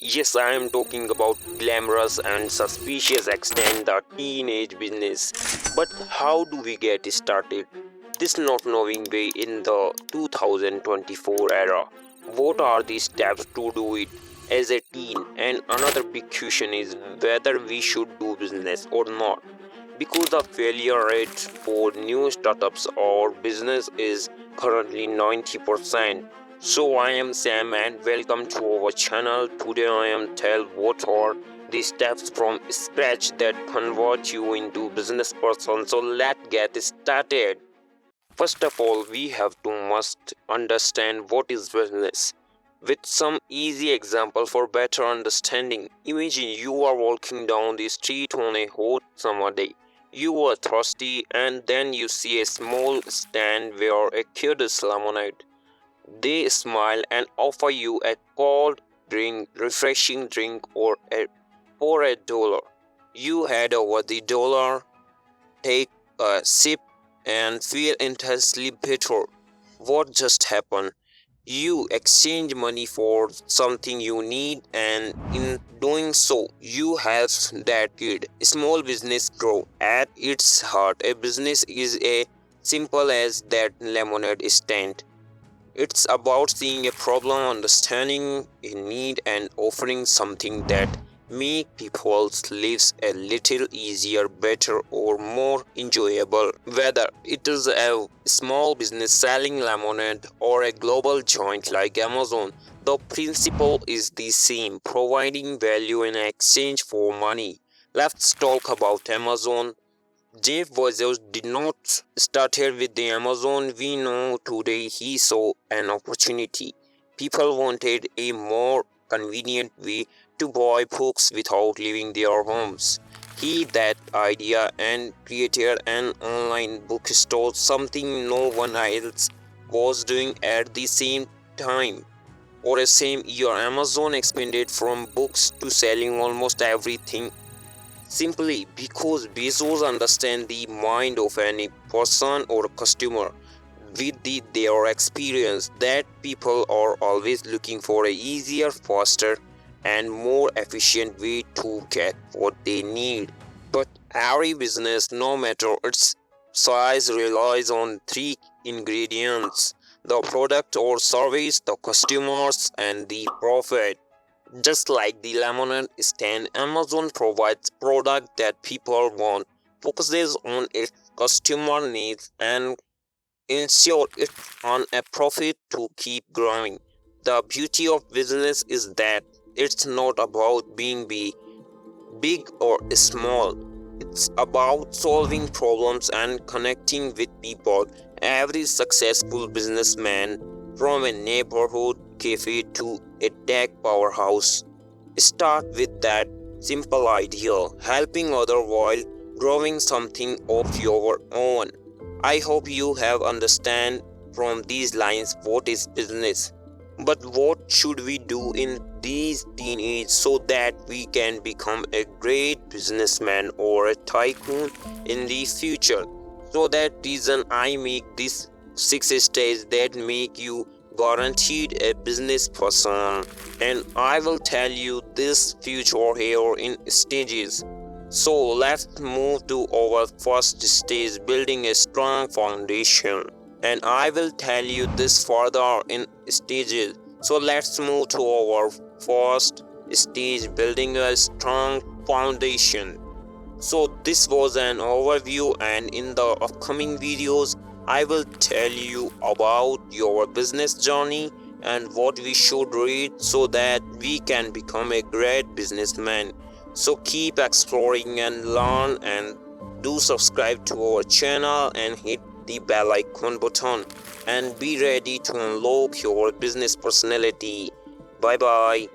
Yes, I am talking about glamorous and suspicious extent the teenage business. But how do we get started? This not knowing way in the 2024 era. What are the steps to do it as a teen? And another big question is whether we should do business or not. Because the failure rate for new startups or business is currently 90%. So I am Sam and welcome to our channel. Today I am tell what are the steps from scratch that convert you into business person. So let's get started. First of all, we have to must understand what is business. With some easy example for better understanding, imagine you are walking down the street on a hot summer day. You are thirsty and then you see a small stand where a kid is lemonade. They smile and offer you a cold drink, refreshing drink for $1. You head over the dollar, take a sip and feel intensely bitter. What just happened? You exchange money for something you need, and in doing so, you help that kid. Small business grow. At its heart, a business is as simple as that lemonade stand. It's about seeing a problem, understanding a need, and offering something that make people's lives a little easier, better, or more enjoyable. Whether it is a small business selling lemonade or a global joint like Amazon, the principle is the same, providing value in exchange for money. Let's talk about Amazon. Jeff Bezos did not start here with the Amazon we know today. He saw an opportunity. People wanted a more convenient way to buy books without leaving their homes. He had that idea and created an online bookstore, something no one else was doing at the same time. Or the same year, Amazon expanded from books to selling almost everything. Simply because Bezos understand the mind of any person or customer with their experience that people are always looking for a easier, faster and more efficient way to get what they need. But every business, no matter its size, relies on three ingredients: the product or service, the customers, and the profit. Just like the lemonade stand, Amazon provides product that people want, focuses on its customer needs, and ensures it on a profit to keep growing. The beauty of business is that it's not about being big or small. It's about solving problems and connecting with people. Every successful businessman, from a neighborhood cafe to a tech powerhouse, start with that simple idea, helping others while growing something of your own. I hope you have understand from these lines what is business. But what should we do in these teenage so that we can become a great businessman or a tycoon in the future? So that reason I make this 6 stages that make you guaranteed a business person, and I will tell you this future here in stages. So let's move to our first stage, building a strong foundation, and I will tell you this further in stages. So let's move to our first stage, building a strong foundation. So this was an overview, and in the upcoming videos I will tell you about your business journey and what we should read so that we can become a great businessman. So keep exploring and learn, and do subscribe to our channel and hit the bell icon button, and be ready to unlock your business personality. Bye bye.